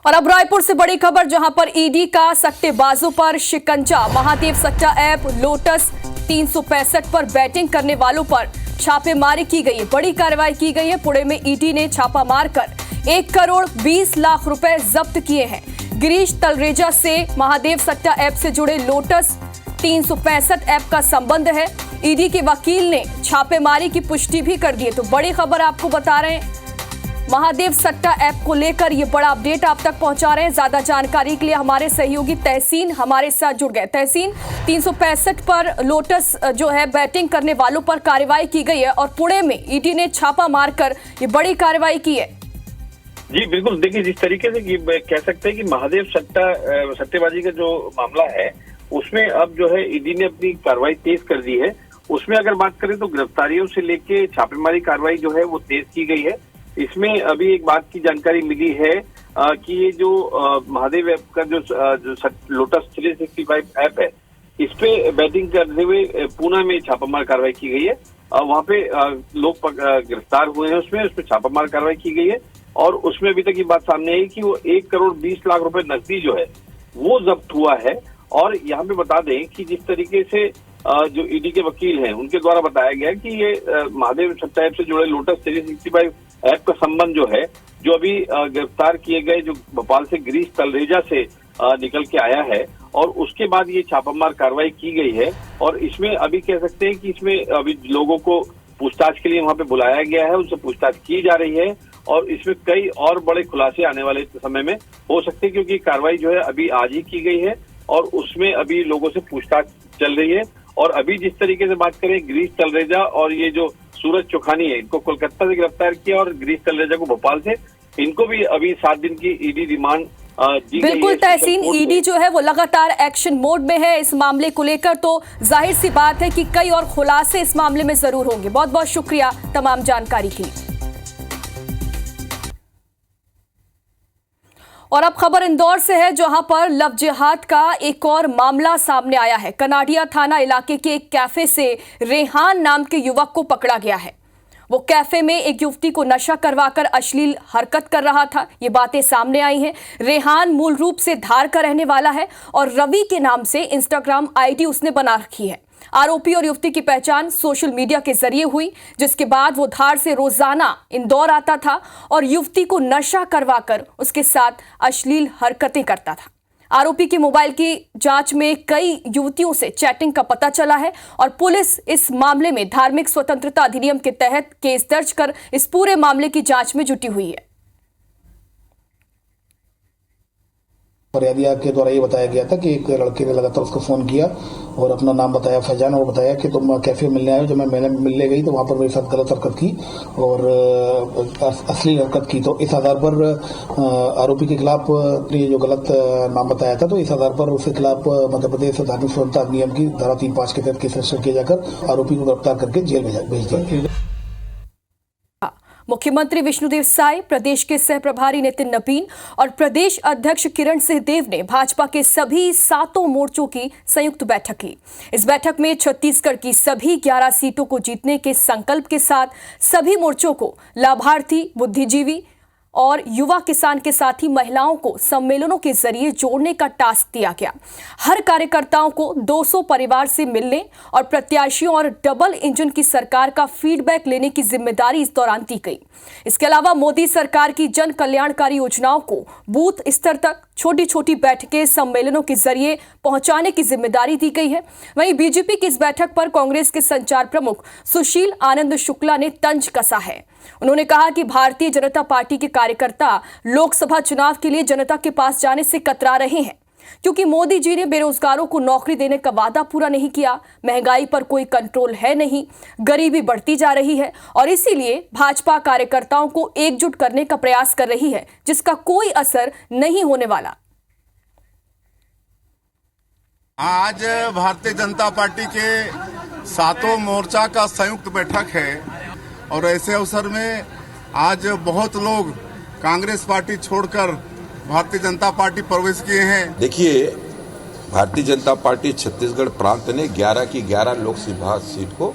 और अब रायपुर से बड़ी खबर, जहां पर ईडी का सट्टेबाजों पर शिकंजा। महादेव सट्टा ऐप लोटस 365 पर बैटिंग करने वालों पर छापेमारी की गई है। बड़ी कार्रवाई की गई है। पुणे में ईडी ने छापा मारकर 1 करोड़ 20 लाख रुपए जब्त किए हैं। गिरीश तलरेजा से महादेव सट्टा ऐप से जुड़े लोटस 365 ऐप का संबंध है। ईडी के वकील ने छापेमारी की पुष्टि भी कर दी है। तो बड़ी खबर आपको बता रहे हैं, महादेव सट्टा ऐप को लेकर ये बड़ा अपडेट आप तक पहुंचा रहे हैं। ज्यादा जानकारी के लिए हमारे सहयोगी तहसीन हमारे साथ जुड़ गए। तहसीन, 365 पर लोटस जो है बैटिंग करने वालों पर कार्रवाई की गई है और पुणे में ईडी ने छापा मारकर ये बड़ी कार्रवाई की है। जी बिल्कुल, देखिए जिस तरीके से कह सकते हैं कि महादेव सट्टेबाजी का जो मामला है उसमें अब जो है ईडी ने अपनी कार्रवाई तेज कर दी है। उसमें अगर बात करें तो गिरफ्तारियों से लेके छापेमारी कार्रवाई जो है वो तेज की गई है। इसमें अभी एक बात की जानकारी मिली है कि ये जो महादेव ऐप का जो लोटस 365 ऐप है, इस पे बैटिंग करते हुए पुणे में छापामार कार्रवाई की गई है। वहां पे लोग गिरफ्तार हुए हैं। उसमें छापामार कार्रवाई की गई है और उसमें अभी तक ये बात सामने आई कि वो 1 करोड़ 20 लाख रुपए नकदी जो है वो जब्त हुआ है। और यहाँ पे बता दें कि जिस तरीके से जो ईडी के वकील हैं उनके द्वारा बताया गया कि ये महादेव सट्टा ऐप से जुड़े लोटस 365 ऐप का संबंध जो है, जो अभी गिरफ्तार किए गए जो भोपाल से गिरीश तलरेजा से निकल के आया है और उसके बाद ये छापामार कार्रवाई की गई है। और इसमें अभी कह सकते हैं कि इसमें अभी लोगों को पूछताछ के लिए वहां पे बुलाया गया है, उनसे पूछताछ की जा रही है और इसमें कई और बड़े खुलासे आने वाले समय में हो सकते हैं, क्योंकि कार्रवाई जो है अभी आज ही की गई है और उसमें अभी लोगों से पूछताछ चल रही है। और अभी जिस तरीके से बात करें गिरीश तलरेजा और ये जो सूरज चौखानी है, इनको कोलकाता से गिरफ्तार किया और गिरीश तलरेजा को भोपाल से, इनको भी अभी 7 दिन की ईडी रिमांड दी गई है। बिल्कुल तहसीन, ईडी जो है वो लगातार एक्शन मोड में है इस मामले को लेकर। तो जाहिर सी बात है कि कई और खुलासे इस मामले में जरूर होंगे। बहुत बहुत शुक्रिया तमाम जानकारी के लिए। और अब खबर इंदौर से है, जहां पर लव जिहाद का एक और मामला सामने आया है। कनाडिया थाना इलाके के एक कैफे से रेहान नाम के युवक को पकड़ा गया है। वो कैफे में एक युवती को नशा करवाकर अश्लील हरकत कर रहा था। ये बातें सामने आई हैं। रेहान मूल रूप से धार का रहने वाला है और रवि के नाम से इंस्टाग्राम आईडी उसने बना रखी है। आरोपी और युवती की पहचान सोशल मीडिया के जरिए हुई, जिसके बाद वो धार से रोजाना इंदौर आता था और युवती को नशा करवाकर उसके साथ अश्लील हरकतें करता था। आरोपी के मोबाइल की जांच में कई युवतियों से चैटिंग का पता चला है और पुलिस इस मामले में धार्मिक स्वतंत्रता अधिनियम के तहत केस दर्ज कर इस पूरे मामले की जांच में जुटी हुई है। फरियादिया के द्वारा ये बताया गया था कि एक लड़के ने लगातार उसको फोन किया और अपना नाम बताया फैजान, और बताया कि तुम कैफे मिलने आए हो। जब मैंने मिलने गई तो वहां पर मेरे साथ गलत हरकत की और अश्लील हरकत की। तो इस आधार पर आरोपी के खिलाफ ने जो गलत नाम बताया था, तो इस आधार पर उसके खिलाफ मध्य प्रदेश धार्मिक स्वतंत्रता अधिनियम की धारा 3(5) के तहत केस रजिस्टर किया जाकर आरोपी को गिरफ्तार करके जेल भेज दिया। मुख्यमंत्री विष्णुदेव साय, प्रदेश के सह प्रभारी नितिन नबीन और प्रदेश अध्यक्ष किरण सिंहदेव ने भाजपा के सभी 7 मोर्चों की संयुक्त बैठक ली। इस बैठक में छत्तीसगढ़ की सभी 11 सीटों को जीतने के संकल्प के साथ सभी मोर्चों को लाभार्थी, बुद्धिजीवी और युवा किसान के साथ ही महिलाओं को सम्मेलनों के जरिए जोड़ने का टास्क दिया गया। हर कार्यकर्ताओं को 200 परिवार से मिलने और प्रत्याशियों और डबल इंजन की सरकार का फीडबैक लेने की जिम्मेदारी इस दौरान दी गई। इसके अलावा मोदी सरकार की जन कल्याणकारी योजनाओं को बूथ स्तर तक छोटी छोटी बैठकें, सम्मेलनों के जरिए पहुंचाने की जिम्मेदारी दी गई है। वहीं बीजेपी की इस बैठक पर कांग्रेस के संचार प्रमुख सुशील आनंद शुक्ला ने तंज कसा है। उन्होंने कहा कि भारतीय जनता पार्टी के कार्यकर्ता लोकसभा चुनाव के लिए जनता के पास जाने से कतरा रहे हैं, क्योंकि मोदी जी ने बेरोजगारों को नौकरी देने का वादा पूरा नहीं किया, महंगाई पर कोई कंट्रोल है नहीं, गरीबी बढ़ती जा रही है और इसीलिए भाजपा कार्यकर्ताओं को एकजुट करने का प्रयास कर रही है, जिसका कोई असर नहीं होने वाला। आज भारतीय जनता पार्टी के 7 मोर्चा का संयुक्त बैठक है और ऐसे अवसर में आज बहुत लोग कांग्रेस पार्टी छोड़कर भारतीय जनता पार्टी प्रवेश किए हैं। देखिए, भारतीय जनता पार्टी छत्तीसगढ़ प्रांत ने 11 की 11 लोकसभा सीट को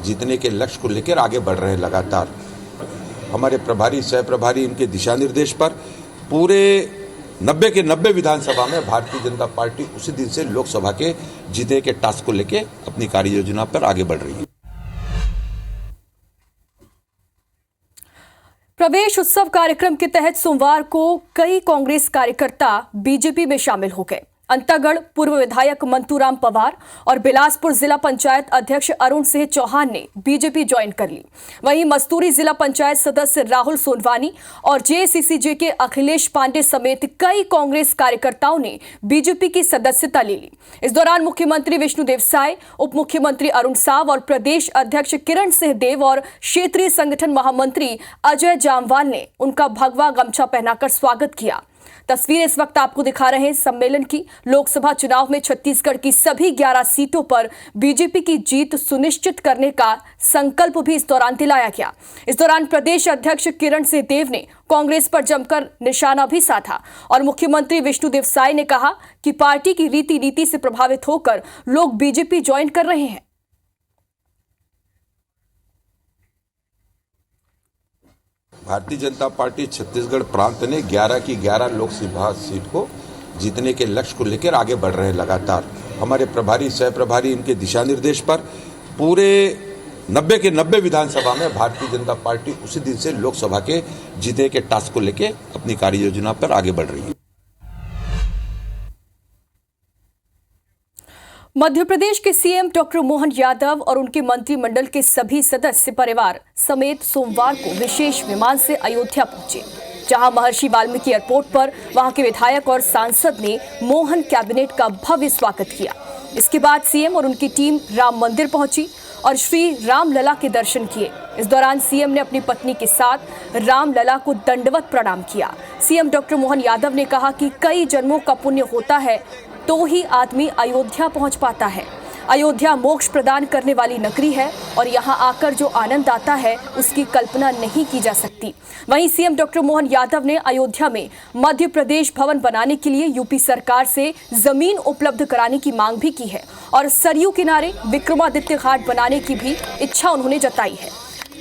जीतने के लक्ष्य को लेकर आगे बढ़ रहे हैं। लगातार हमारे प्रभारी, सह प्रभारी, इनके दिशा निर्देश पर पूरे 90 के 90 विधानसभा में भारतीय जनता पार्टी उसी दिन से लोकसभा के जीतने के टास्क को लेके अपनी कार्य योजना पर आगे बढ़ रही है। प्रवेश उत्सव कार्यक्रम के तहत सोमवार को कई कांग्रेस कार्यकर्ता बीजेपी में शामिल हो गए। अंतागढ़ पूर्व विधायक मंतूराम पवार और बिलासपुर जिला पंचायत अध्यक्ष अरुण सिंह चौहान ने बीजेपी ज्वाइन कर ली। वहीं मस्तूरी जिला पंचायत सदस्य राहुल सोनवानी और जेसीसीजे के अखिलेश पांडे समेत कई कांग्रेस कार्यकर्ताओं ने बीजेपी की सदस्यता ले ली। इस दौरान मुख्यमंत्री विष्णुदेव साय, उप मुख्यमंत्री अरुण साव और प्रदेश अध्यक्ष किरण सिंह देव और क्षेत्रीय संगठन महामंत्री अजय जामवाल ने उनका भगवा गमछा पहनाकर स्वागत किया। तस्वीर इस वक्त आपको दिखा रहे हैं सम्मेलन की। लोकसभा चुनाव में छत्तीसगढ़ की सभी 11 सीटों पर बीजेपी की जीत सुनिश्चित करने का संकल्प भी इस दौरान दिलाया गया। इस दौरान प्रदेश अध्यक्ष किरण सिंह देव ने कांग्रेस पर जमकर निशाना भी साधा और मुख्यमंत्री विष्णुदेव साय ने कहा कि पार्टी की रीति नीति से प्रभावित होकर लोग बीजेपी ज्वाइन कर रहे हैं। भारतीय जनता पार्टी छत्तीसगढ़ प्रांत ने 11 की 11 लोकसभा सीट को जीतने के लक्ष्य को लेकर आगे बढ़ रहे हैं। लगातार हमारे प्रभारी सह प्रभारी इनके दिशा निर्देश पर पूरे 90 के 90 विधानसभा में भारतीय जनता पार्टी उसी दिन से लोकसभा के जीतने के टास्क को लेकर अपनी कार्य योजना पर आगे बढ़ रही है। मध्य प्रदेश के सीएम डॉक्टर मोहन यादव और उनके मंत्रिमंडल के सभी सदस्य परिवार समेत सोमवार को विशेष विमान से अयोध्या पहुंचे, जहां महर्षि वाल्मीकि एयरपोर्ट पर वहां के विधायक और सांसद ने मोहन कैबिनेट का भव्य स्वागत किया। इसके बाद सीएम और उनकी टीम राम मंदिर पहुंची और श्री रामलला के दर्शन किए। इस दौरान सीएम ने अपनी पत्नी के साथ रामलला को दंडवत प्रणाम किया। सीएम डॉक्टर मोहन यादव ने कहा कि कई जन्मों का पुण्य होता है तो ही आदमी अयोध्या पहुंच पाता है। अयोध्या मोक्ष प्रदान करने वाली नगरी है और यहां आकर जो आनंद आता है उसकी कल्पना नहीं की जा सकती। वहीं सीएम डॉक्टर मोहन यादव ने अयोध्या में मध्य प्रदेश भवन बनाने के लिए यूपी सरकार से जमीन उपलब्ध कराने की मांग भी की है और सरयू किनारे विक्रमादित्य घाट बनाने की भी इच्छा उन्होंने जताई है।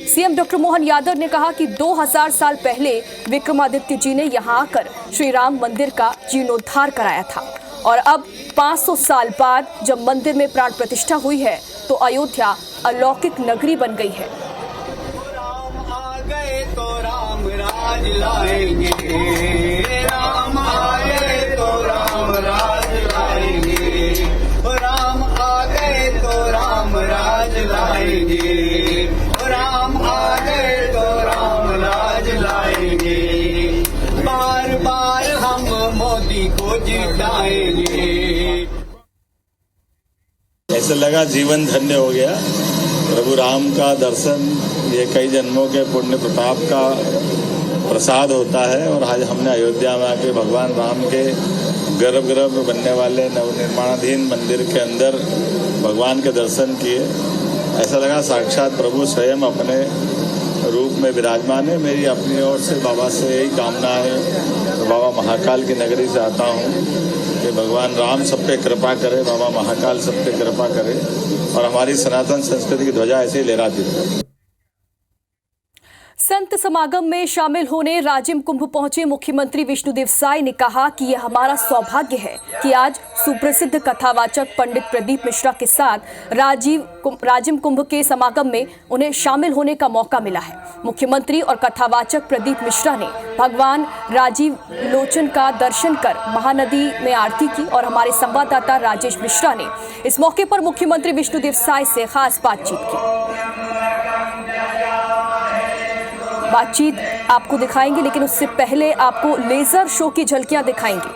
सीएम डॉक्टर मोहन यादव ने कहा कि 2000 साल पहले विक्रमादित्य जी ने यहां आकर श्री राम मंदिर का जीर्णोद्धार कराया था और अब 500 साल बाद जब मंदिर में प्राण प्रतिष्ठा हुई है तो अयोध्या अलौकिक नगरी बन गई है। राम आ गए तो राम राज लाएंगे, राम आ गए तो राम राज लाएंगे, राम आ गए तो राम राज लाएंगे, राम आ गए तो राम राज लाएंगे। बार बार हम मोदी को जिताएंगे। ऐसा लगा जीवन धन्य हो गया। प्रभु राम का दर्शन ये कई जन्मों के पुण्य प्रताप का प्रसाद होता है और आज हमने अयोध्या में आके भगवान राम के गर्भगृह में बनने वाले नवनिर्माणाधीन मंदिर के अंदर भगवान के दर्शन किए। ऐसा लगा साक्षात प्रभु स्वयं अपने रूप में विराजमान है। मेरी अपनी ओर से बाबा से यही कामना है। तो बाबा महाकाल की नगरी से आता हूँ कि भगवान राम सब पे कृपा करे, बाबा महाकाल सब पे कृपा करे और हमारी सनातन संस्कृति की ध्वजा ऐसे ही लहराती रहे। संत समागम में शामिल होने राजिम कुंभ पहुंचे मुख्यमंत्री विष्णुदेव साय ने कहा कि यह हमारा सौभाग्य है कि आज सुप्रसिद्ध कथावाचक पंडित प्रदीप मिश्रा के साथ राजिम कुंभ के समागम में उन्हें शामिल होने का मौका मिला है। मुख्यमंत्री और कथावाचक प्रदीप मिश्रा ने भगवान राजीव लोचन का दर्शन कर महानदी में आरती की और हमारे संवाददाता राजेश मिश्रा ने इस मौके पर मुख्यमंत्री विष्णुदेव साय से खास बातचीत आपको दिखाएंगे, लेकिन उससे पहले आपको लेजर शो की झलकियां दिखाएंगे।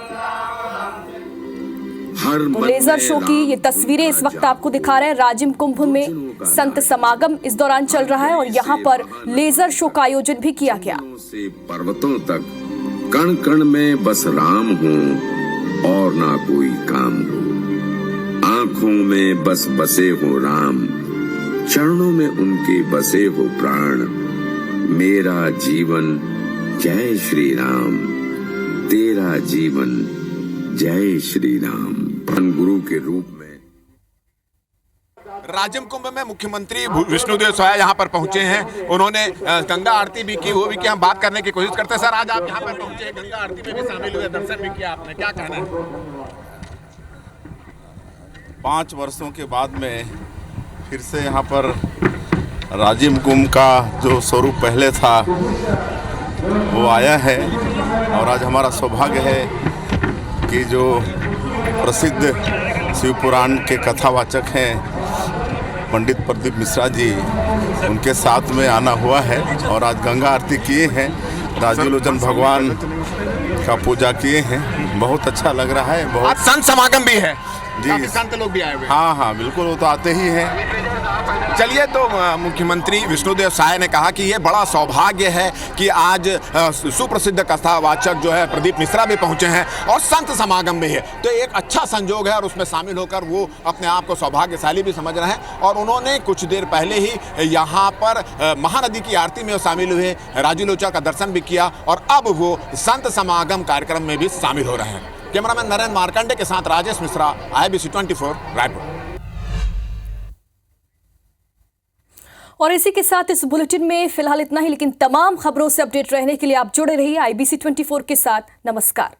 तो लेजर शो की ये तस्वीरें इस वक्त आपको दिखा रहे हैं। राजिम कुंभ में संत समागम इस दौरान चल रहा है और यहाँ पर लेजर शो का आयोजन भी किया गया। से पर्वतों तक कण कण में बस राम हो और ना कोई काम हो। आंखों में बस बसे हो राम, चरणों में उनके बसे हो प्राण। मेरा जीवन जय श्री राम, तेरा जीवन जय श्री राम। गुरु के रूप में राजिम कुंभ में मुख्यमंत्री विष्णुदेव साय यहाँ पर पहुंचे हैं। उन्होंने गंगा आरती भी की, वो भी कि हम बात करने की कोशिश करते हैं। सर, आज आप यहाँ पर पहुंचे, गंगा आरती में भी शामिल हुए, दर्शन भी किया आपने, क्या कहना है? 5 वर्षों के बाद में फिर से यहाँ पर राजिम कुंभ का जो स्वरूप पहले था वो आया है, और आज हमारा सौभाग्य है कि जो प्रसिद्ध शिव पुराण के कथावाचक हैं पंडित प्रदीप मिश्रा जी, उनके साथ में आना हुआ है और आज गंगा आरती किए हैं, राजीव लोचन भगवान का पूजा किए हैं। बहुत अच्छा लग रहा है। बहुत संत समागम भी है जी, काफी संत लोग भी आए हुए हैं। हाँ, बिल्कुल, वो तो आते ही हैं। चलिए, तो मुख्यमंत्री विष्णुदेव साय ने कहा कि ये बड़ा सौभाग्य है कि आज सुप्रसिद्ध कथावाचक जो है प्रदीप मिश्रा भी पहुंचे हैं और संत समागम भी है, तो एक अच्छा संजोग है और उसमें शामिल होकर वो अपने आप को सौभाग्यशाली भी समझ रहे हैं। और उन्होंने कुछ देर पहले ही यहाँ पर महानदी की आरती में शामिल हुए, राजीव लोचन का दर्शन भी किया और अब वो संत समागम कार्यक्रम में भी शामिल हो रहे हैं। कैमरामैन नरेंद्र मार्कंडे के साथ राजेश मिश्रा, IBC 24 रायपुर। और इसी के साथ इस बुलेटिन में फिलहाल इतना ही, लेकिन तमाम खबरों से अपडेट रहने के लिए आप जुड़े रहिए IBC 24 के साथ। नमस्कार।